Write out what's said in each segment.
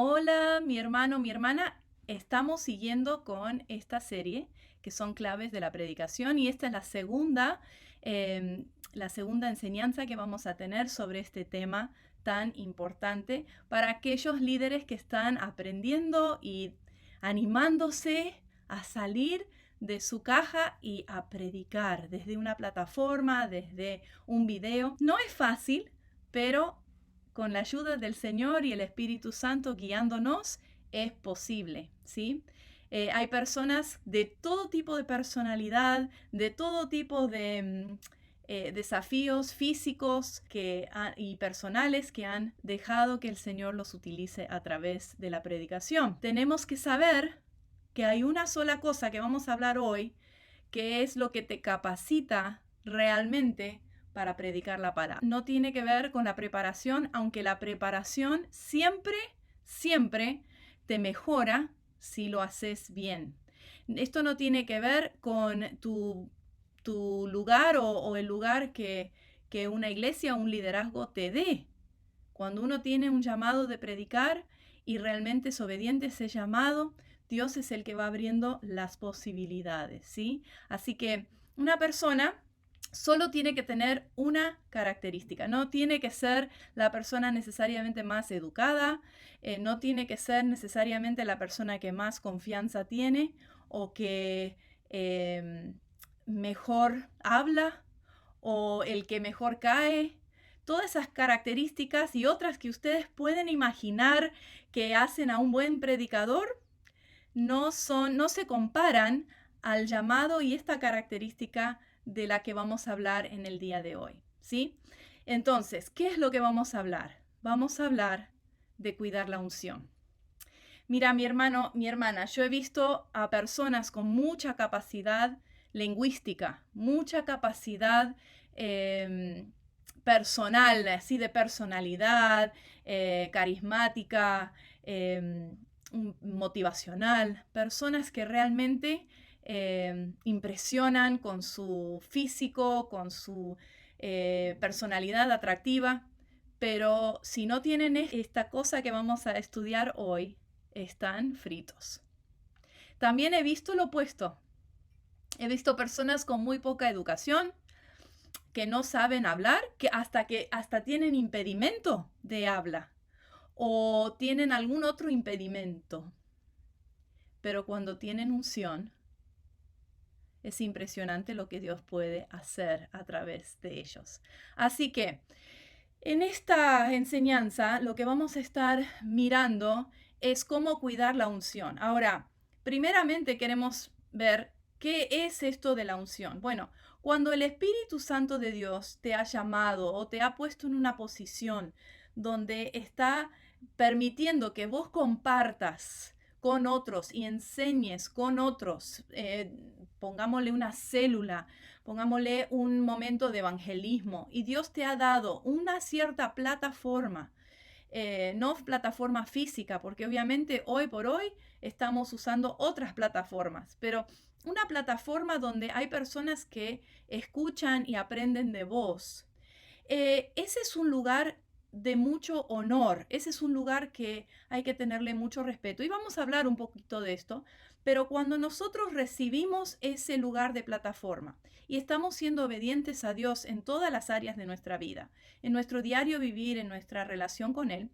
Hola, mi hermano, mi hermana. Estamos siguiendo con esta serie que son claves de la predicación y esta es la segunda enseñanza que vamos a tener sobre este tema tan importante para aquellos líderes que están aprendiendo y animándose a salir de su caja y a predicar desde una plataforma, desde un video. No es fácil, pero con la ayuda del Señor y el Espíritu Santo guiándonos, es posible, ¿sí? Hay personas de todo tipo de personalidad, de todo tipo de desafíos físicos y personales que han dejado que el Señor los utilice a través de la predicación. Tenemos que saber que hay una sola cosa que vamos a hablar hoy, que es lo que te capacita realmente para predicar la palabra. No tiene que ver con la preparación, aunque la preparación siempre te mejora si lo haces bien. Esto no tiene que ver con tu lugar o el lugar que una iglesia o un liderazgo te dé. Cuando uno tiene un llamado de predicar y realmente es obediente a ese llamado, Dios es el que va abriendo las posibilidades, ¿sí? Así que una persona solo tiene que tener una característica. No tiene que ser la persona necesariamente más educada, no tiene que ser necesariamente la persona que más confianza tiene o que mejor habla o el que mejor cae. Todas esas características y otras que ustedes pueden imaginar que hacen a un buen predicador no se comparan al llamado y esta característica de la que vamos a hablar en el día de hoy, ¿sí? Entonces, ¿qué es lo que vamos a hablar? Vamos a hablar de cuidar la unción. Mira, mi hermano, mi hermana, yo he visto a personas con mucha capacidad lingüística, mucha capacidad personal, así de personalidad, carismática, motivacional, personas que realmente impresionan con su físico, con su personalidad atractiva, pero si no tienen esta cosa que vamos a estudiar hoy, están fritos. También he visto lo opuesto. He visto personas con muy poca educación, que no saben hablar, que hasta tienen impedimento de habla o tienen algún otro impedimento. Pero cuando tienen unción, es impresionante lo que Dios puede hacer a través de ellos. Así que en esta enseñanza lo que vamos a estar mirando es cómo cuidar la unción. Ahora, primeramente queremos ver qué es esto de la unción. Bueno, cuando el Espíritu Santo de Dios te ha llamado o te ha puesto en una posición donde está permitiendo que vos compartas con otros y enseñes con otros, pongámosle una célula, pongámosle un momento de evangelismo y Dios te ha dado una cierta plataforma, no plataforma física, porque obviamente hoy por hoy estamos usando otras plataformas, pero una plataforma donde hay personas que escuchan y aprenden de vos. Ese es un lugar de mucho honor, ese es un lugar que hay que tenerle mucho respeto. Y vamos a hablar un poquito de esto, pero cuando nosotros recibimos ese lugar de plataforma y estamos siendo obedientes a Dios en todas las áreas de nuestra vida, en nuestro diario vivir, en nuestra relación con Él,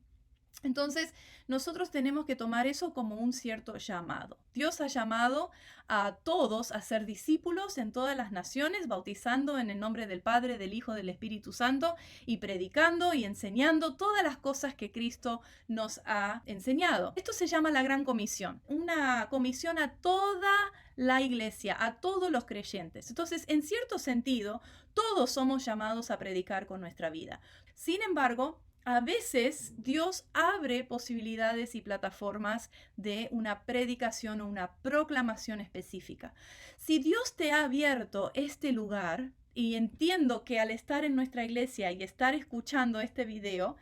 entonces, nosotros tenemos que tomar eso como un cierto llamado. Dios ha llamado a todos a ser discípulos en todas las naciones, bautizando en el nombre del Padre, del Hijo, del Espíritu Santo y predicando y enseñando todas las cosas que Cristo nos ha enseñado. Esto se llama la Gran Comisión, una comisión a toda la iglesia, a todos los creyentes. Entonces, en cierto sentido, todos somos llamados a predicar con nuestra vida. Sin embargo, a veces Dios abre posibilidades y plataformas de una predicación o una proclamación específica. Si Dios te ha abierto este lugar, y entiendo que al estar en nuestra iglesia y estar escuchando este video,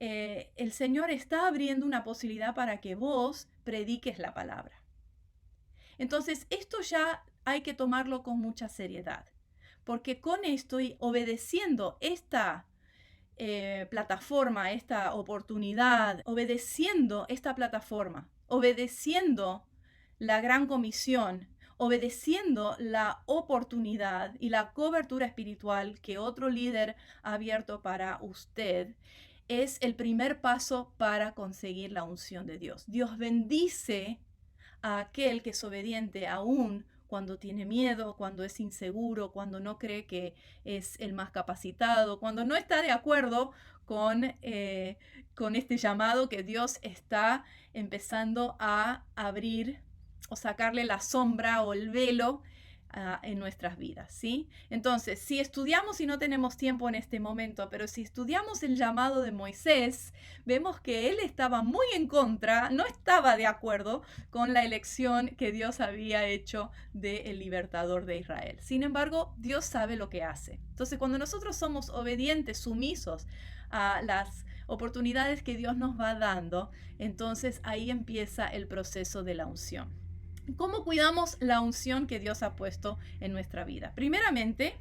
el Señor está abriendo una posibilidad para que vos prediques la palabra. Entonces, esto ya hay que tomarlo con mucha seriedad, porque con esto y obedeciendo plataforma, esta oportunidad, obedeciendo esta plataforma, obedeciendo la gran comisión, obedeciendo la oportunidad y la cobertura espiritual que otro líder ha abierto para usted, es el primer paso para conseguir la unción de Dios. Dios bendice a aquel que es obediente aún cuando tiene miedo, cuando es inseguro, cuando no cree que es el más capacitado, cuando no está de acuerdo con este llamado que Dios está empezando a abrir o sacarle la sombra o el velo en nuestras vidas, ¿sí? Entonces, si estudiamos y no tenemos tiempo en este momento, pero si estudiamos el llamado de Moisés, vemos que él estaba muy en contra, no estaba de acuerdo con la elección que Dios había hecho del libertador de Israel. Sin embargo, Dios sabe lo que hace. Entonces, cuando nosotros somos obedientes, sumisos a las oportunidades que Dios nos va dando, entonces ahí empieza el proceso de la unción. ¿Cómo cuidamos la unción que Dios ha puesto en nuestra vida? Primeramente,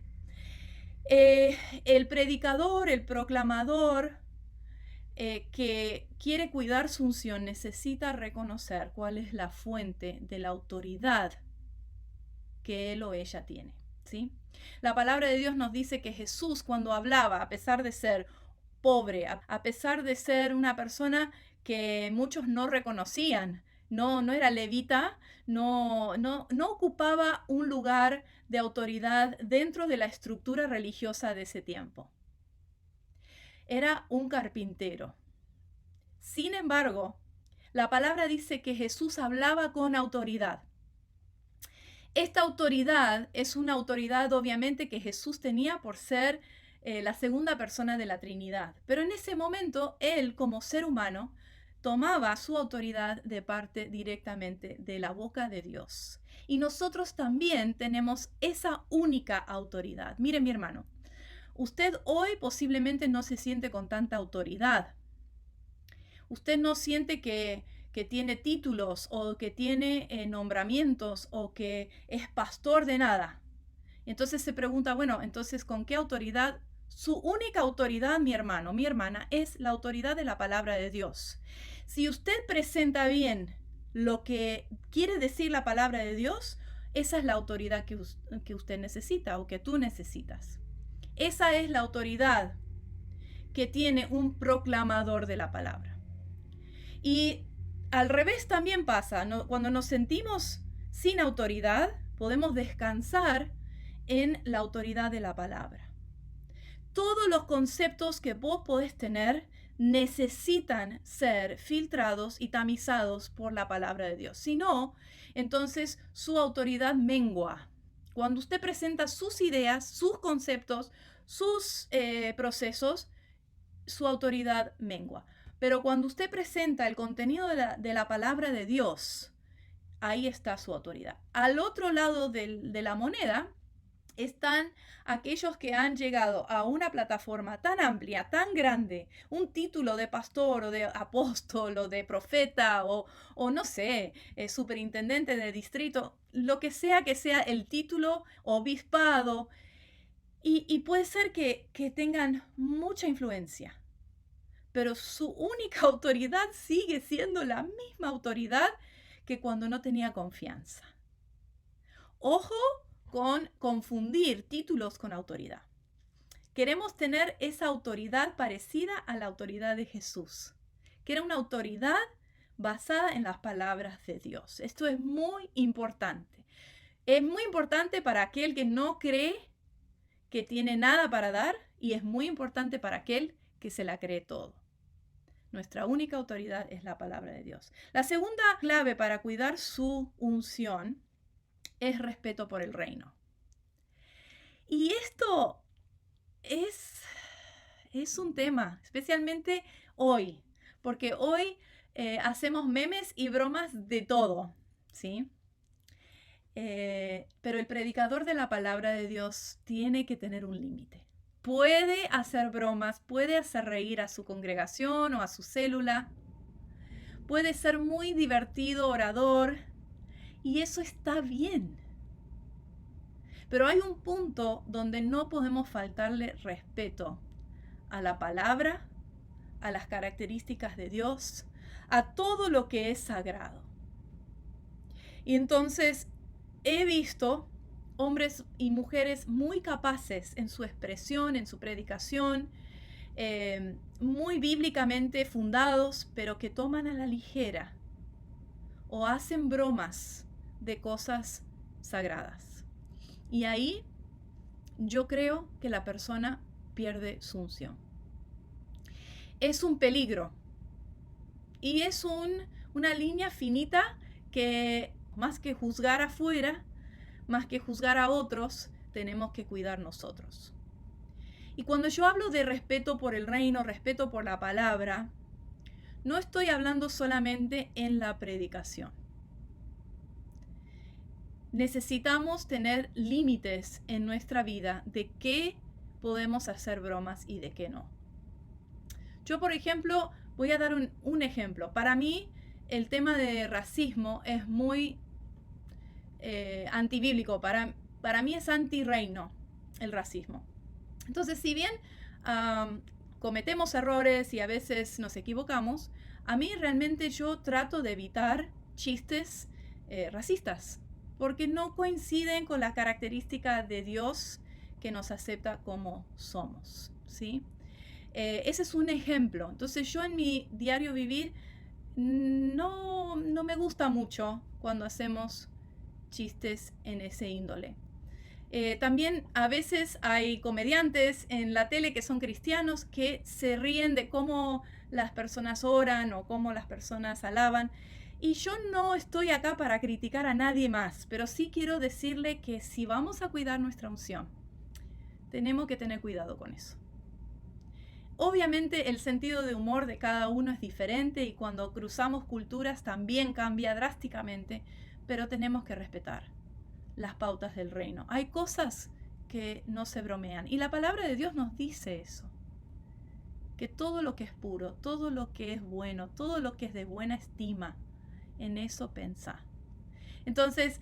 el predicador, el proclamador que quiere cuidar su unción necesita reconocer cuál es la fuente de la autoridad que él o ella tiene, ¿sí? La palabra de Dios nos dice que Jesús, cuando hablaba, a pesar de ser pobre, a pesar de ser una persona que muchos no reconocían, no era levita, no ocupaba un lugar de autoridad dentro de la estructura religiosa de ese tiempo. Era un carpintero. Sin embargo, la palabra dice que Jesús hablaba con autoridad. Esta autoridad es una autoridad obviamente que Jesús tenía por ser la segunda persona de la Trinidad. Pero en ese momento, él como ser humano tomaba su autoridad de parte directamente de la boca de Dios. Y nosotros también tenemos esa única autoridad. Mire, mi hermano, usted hoy posiblemente no se siente con tanta autoridad. Usted no siente que tiene títulos o que tiene nombramientos o que es pastor de nada. Entonces se pregunta, bueno, entonces ¿con qué autoridad? Su única autoridad, mi hermano, mi hermana, es la autoridad de la palabra de Dios. Si usted presenta bien lo que quiere decir la palabra de Dios, esa es la autoridad que usted necesita o que tú necesitas. Esa es la autoridad que tiene un proclamador de la palabra. Y al revés también pasa, ¿no? Cuando nos sentimos sin autoridad, podemos descansar en la autoridad de la palabra. Todos los conceptos que vos podés tener necesitan ser filtrados y tamizados por la palabra de Dios. Si no, entonces su autoridad mengua. Cuando usted presenta sus ideas, sus conceptos, sus procesos, su autoridad mengua. Pero cuando usted presenta el contenido de la palabra de Dios, ahí está su autoridad. Al otro lado de la moneda están aquellos que han llegado a una plataforma tan amplia, tan grande, un título de pastor o de apóstol o de profeta o no sé, superintendente de distrito, lo que sea el título, obispado, y puede ser que tengan mucha influencia. Pero su única autoridad sigue siendo la misma autoridad que cuando no tenía confianza. Ojo con confundir títulos con autoridad. Queremos tener esa autoridad parecida a la autoridad de Jesús, que era una autoridad basada en las palabras de Dios. Esto es muy importante. Es muy importante para aquel que no cree que tiene nada para dar y es muy importante para aquel que se la cree todo. Nuestra única autoridad es la palabra de Dios. La segunda clave para cuidar su unción es respeto por el reino. Y esto es un tema, especialmente hoy, porque hoy hacemos memes y bromas de todo, ¿sí? Pero el predicador de la palabra de Dios tiene que tener un límite. Puede hacer bromas, puede hacer reír a su congregación o a su célula, puede ser muy divertido, orador, y eso está bien. Pero hay un punto donde no podemos faltarle respeto a la palabra, a las características de Dios, a todo lo que es sagrado. Y entonces he visto hombres y mujeres muy capaces en su expresión, en su predicación, muy bíblicamente fundados, pero que toman a la ligera o hacen bromas de cosas sagradas. Y ahí yo creo que la persona pierde su unción. Es un peligro y es una línea finita que más que juzgar afuera, más que juzgar a otros, tenemos que cuidar nosotros. Y cuando yo hablo de respeto por el reino, respeto por la palabra, no estoy hablando solamente en la predicación. Necesitamos tener límites en nuestra vida de qué podemos hacer bromas y de qué no. Yo, por ejemplo, voy a dar un ejemplo. Para mí, el tema de racismo es muy antibíblico. Para mí es antirreino el racismo. Entonces, si bien cometemos errores y a veces nos equivocamos, a mí realmente yo trato de evitar chistes racistas, porque no coinciden con la característica de Dios que nos acepta como somos, ¿sí? Ese es un ejemplo. Entonces yo en mi diario vivir no me gusta mucho cuando hacemos chistes en ese índole. También a veces hay comediantes en la tele que son cristianos que se ríen de cómo las personas oran o cómo las personas alaban. Y yo no estoy acá para criticar a nadie más, pero sí quiero decirle que si vamos a cuidar nuestra unción, tenemos que tener cuidado con eso. Obviamente el sentido de humor de cada uno es diferente y cuando cruzamos culturas también cambia drásticamente, pero tenemos que respetar las pautas del reino. Hay cosas que no se bromean y la palabra de Dios nos dice eso, que todo lo que es puro, todo lo que es bueno, todo lo que es de buena estima, en eso pensá. Entonces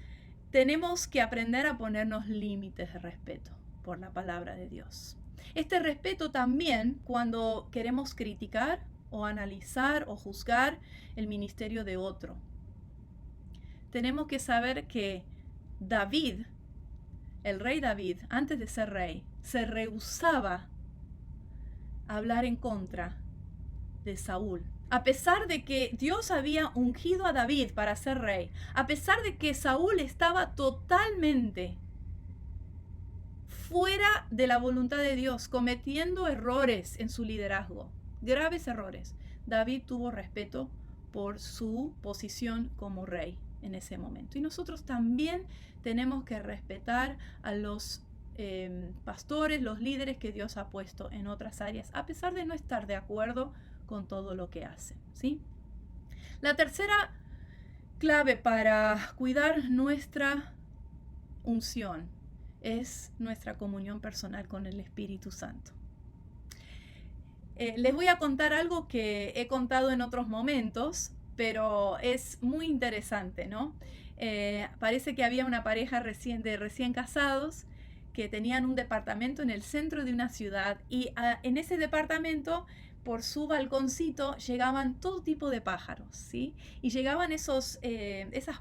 tenemos que aprender a ponernos límites de respeto por la palabra de Dios. Este respeto también cuando queremos criticar o analizar o juzgar el ministerio de otro. Tenemos que saber que David, el rey David, antes de ser rey, se rehusaba a hablar en contra de Saúl. A pesar de que Dios había ungido a David para ser rey, a pesar de que Saúl estaba totalmente fuera de la voluntad de Dios, cometiendo errores en su liderazgo, graves errores, David tuvo respeto por su posición como rey en ese momento. Y nosotros también tenemos que respetar a los pastores, los líderes que Dios ha puesto en otras áreas, a pesar de no estar de acuerdo con todo lo que hacen, ¿sí? La tercera clave para cuidar nuestra unción es nuestra comunión personal con el Espíritu Santo. Les voy a contar algo que he contado en otros momentos, pero es muy interesante, ¿no? Parece que había una pareja de recién casados que tenían un departamento en el centro de una ciudad y en ese departamento, por su balconcito, llegaban todo tipo de pájaros, ¿sí? Y llegaban esas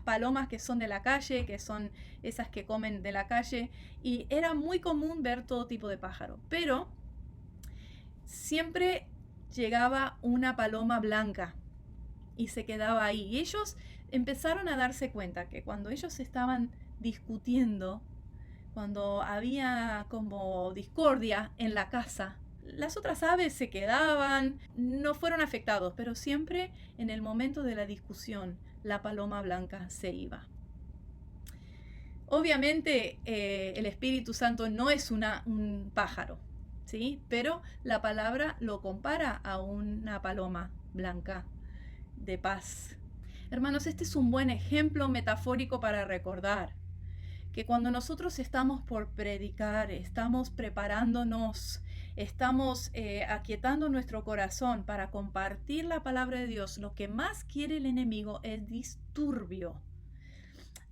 palomas que son de la calle, que son esas que comen de la calle, y era muy común ver todo tipo de pájaro, pero siempre llegaba una paloma blanca y se quedaba ahí. Y ellos empezaron a darse cuenta que cuando ellos estaban discutiendo, cuando había como discordia en la casa, las otras aves se quedaban, no fueron afectados, pero siempre en el momento de la discusión la paloma blanca se iba. Obviamente el Espíritu Santo no es un pájaro, ¿sí? Pero la palabra lo compara a una paloma blanca de paz. Hermanos, este es un buen ejemplo metafórico para recordar que cuando nosotros estamos por predicar, estamos preparándonos, estamos aquietando nuestro corazón para compartir la palabra de Dios, lo que más quiere el enemigo es disturbio.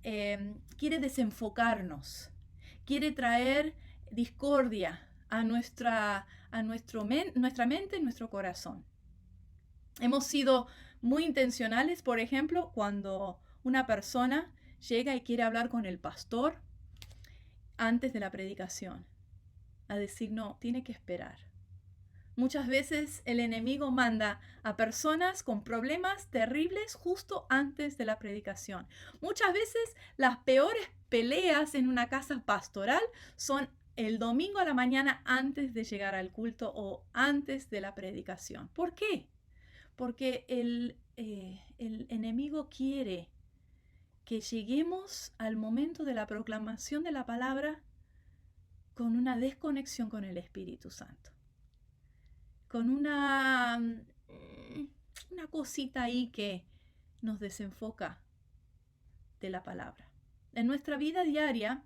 Quiere desenfocarnos, quiere traer discordia a nuestra mente y nuestro corazón. Hemos sido muy intencionales, por ejemplo, cuando una persona llega y quiere hablar con el pastor antes de la predicación, a decir, no, tiene que esperar. Muchas veces el enemigo manda a personas con problemas terribles justo antes de la predicación. Muchas veces las peores peleas en una casa pastoral son el domingo a la mañana antes de llegar al culto o antes de la predicación. ¿Por qué? Porque el enemigo quiere que lleguemos al momento de la proclamación de la palabra con una desconexión con el Espíritu Santo. Con una cosita ahí que nos desenfoca de la palabra. En nuestra vida diaria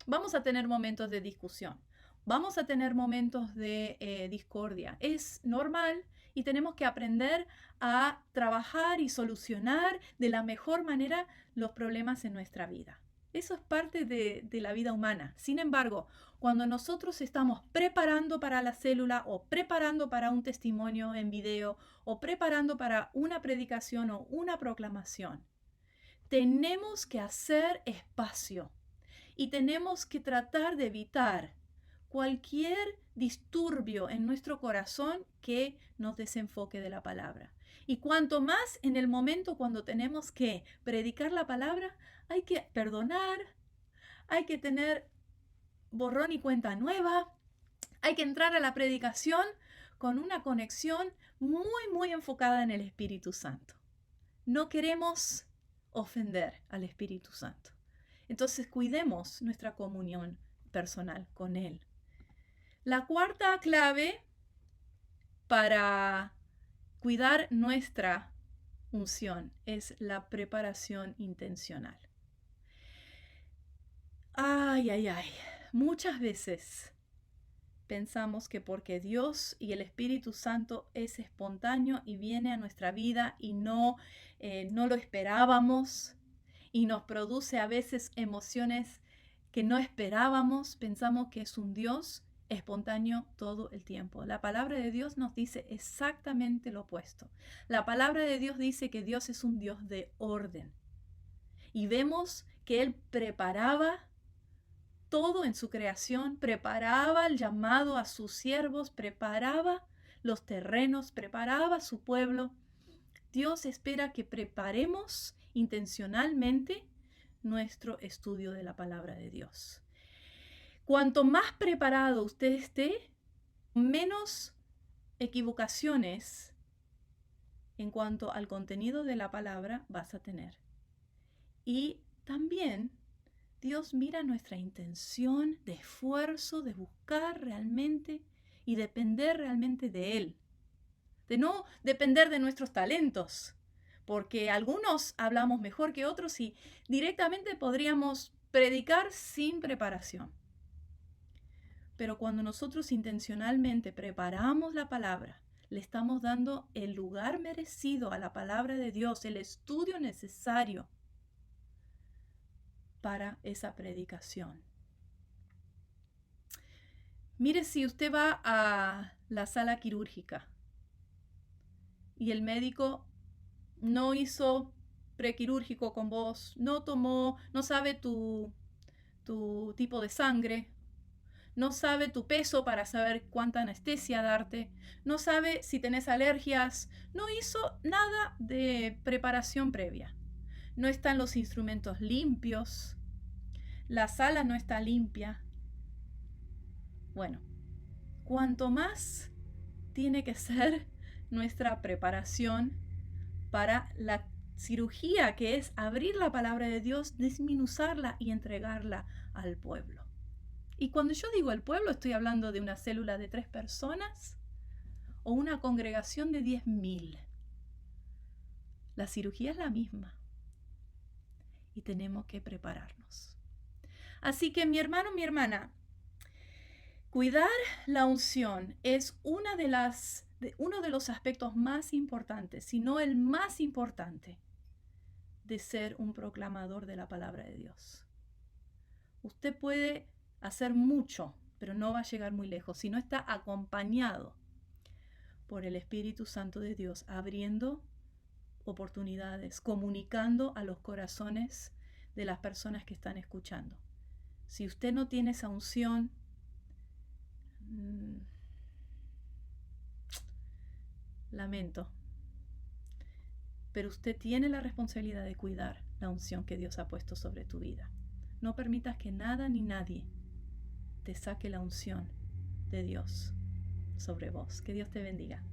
vamos a tener momentos de discusión, vamos a tener momentos de discordia. Es normal y tenemos que aprender a trabajar y solucionar de la mejor manera los problemas en nuestra vida. Eso es parte de la vida humana. Sin embargo, cuando nosotros estamos preparando para la célula o preparando para un testimonio en video o preparando para una predicación o una proclamación, tenemos que hacer espacio y tenemos que tratar de evitar cualquier disturbio en nuestro corazón que nos desenfoque de la palabra. Y cuanto más en el momento cuando tenemos que predicar la palabra, hay que perdonar, hay que tener borrón y cuenta nueva, hay que entrar a la predicación con una conexión muy enfocada en el Espíritu Santo. No queremos ofender al Espíritu Santo. Entonces cuidemos nuestra comunión personal con Él. La cuarta clave para cuidar nuestra unción es la preparación intencional. Muchas veces pensamos que porque Dios y el Espíritu Santo es espontáneo y viene a nuestra vida y no lo esperábamos y nos produce a veces emociones que no esperábamos, pensamos que es un Dios espontáneo todo el tiempo. La palabra de Dios nos dice exactamente lo opuesto. La palabra de Dios dice que Dios es un Dios de orden. Y vemos que Él preparaba todo en su creación, preparaba el llamado a sus siervos, preparaba los terrenos, preparaba a su pueblo. Dios espera que preparemos intencionalmente nuestro estudio de la palabra de Dios. Cuanto más preparado usted esté, menos equivocaciones en cuanto al contenido de la palabra vas a tener. Y también Dios mira nuestra intención de esfuerzo, de buscar realmente y depender realmente de Él. De no depender de nuestros talentos, porque algunos hablamos mejor que otros y directamente podríamos predicar sin preparación. Pero cuando nosotros intencionalmente preparamos la palabra, le estamos dando el lugar merecido a la palabra de Dios, el estudio necesario para esa predicación. Mire, si usted va a la sala quirúrgica y el médico no hizo prequirúrgico con vos, no sabe tu tipo de sangre, no sabe tu peso para saber cuánta anestesia darte, no sabe si tenés alergias, no hizo nada de preparación previa. No están los instrumentos limpios, la sala no está limpia. Bueno, cuanto más tiene que ser nuestra preparación para la cirugía, que es abrir la palabra de Dios, desmenuzarla y entregarla al pueblo. Y cuando yo digo el pueblo, estoy hablando de una célula de 3 personas o una congregación de 10.000. La cirugía es la misma y tenemos que prepararnos. Así que mi hermano, mi hermana, cuidar la unción es uno de los aspectos más importantes, si no el más importante, de ser un proclamador de la palabra de Dios. Usted puede hacer mucho pero no va a llegar muy lejos si no está acompañado por el Espíritu Santo de Dios, abriendo oportunidades, comunicando a los corazones de las personas que están escuchando. Si usted no tiene esa unción, lamento, pero usted tiene la responsabilidad de cuidar la unción que Dios ha puesto sobre tu vida. No permitas que nada ni nadie te saque la unción de Dios sobre vos. Que Dios te bendiga.